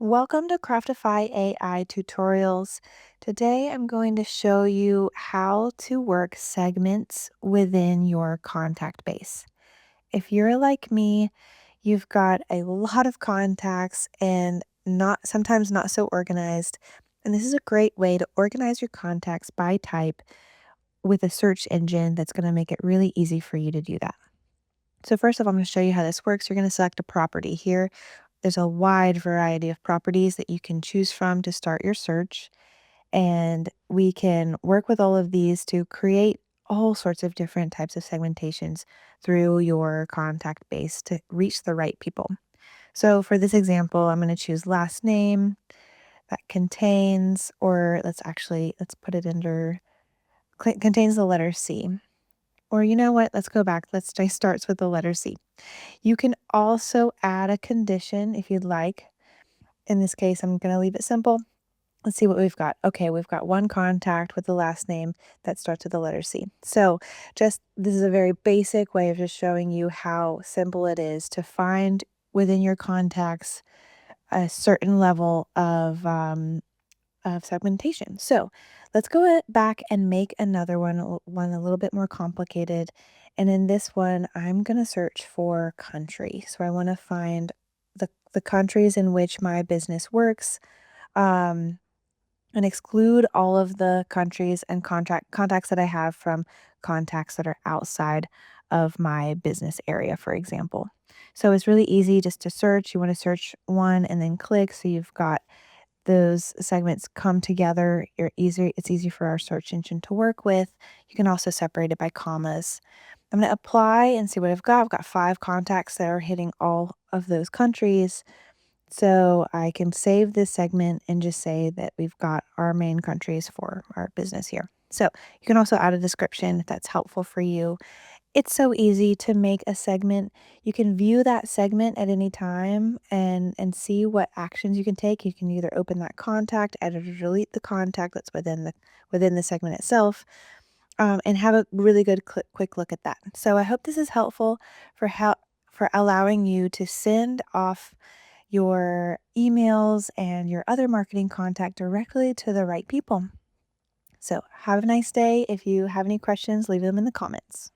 Welcome to Craftify AI tutorials. Today I'm going to show you how to work segments within your contact base. If you're like me, you've got a lot of contacts and not sometimes not so organized. And this is a great way to organize your contacts by type with a search engine that's going to make it really easy for you to do that. So first of all, I'm going to show you how this works. You're going to select a property here. There's a wide variety of properties that you can choose from to start your search, and we can work with all of these to create all sorts of different types of segmentations through your contact base to reach the right people. So for this example, I'm going to choose last name that contains, or let's put it under contains the letter C. Or you know what? Let's go back. Let's say starts with the letter C. You can also add a condition if you'd like. In this case, I'm going to leave it simple. Let's see what we've got. Okay, we've got one contact with the last name that starts with the letter C. So this is a very basic way of just showing you how simple it is to find within your contacts a certain level of segmentation. So let's go back and make another one a little bit more complicated. And in this one, I'm going to search for country. So I want to find the countries in which my business works, um, and exclude all of the countries and contacts that I have from contacts that are outside of my business area, for example. So it's really easy just to search. You want to search one and then click. So you've got those segments come together. It's easy for our search engine to work with. You can also separate it by commas. I'm going to apply and see what I've got. I've got 5 contacts that are hitting all of those countries. So I can save this segment and just say that we've got our main countries for our business here. So you can also add a description if that's helpful for you. It's so easy to make a segment. You can view that segment at any time and see what actions you can take. You can either open that contact, edit or delete the contact that's within the segment itself, and have a really good quick look at that. So I hope this is helpful for allowing you to send off your emails and your other marketing contact directly to the right people. So have a nice day. If you have any questions, leave them in the comments.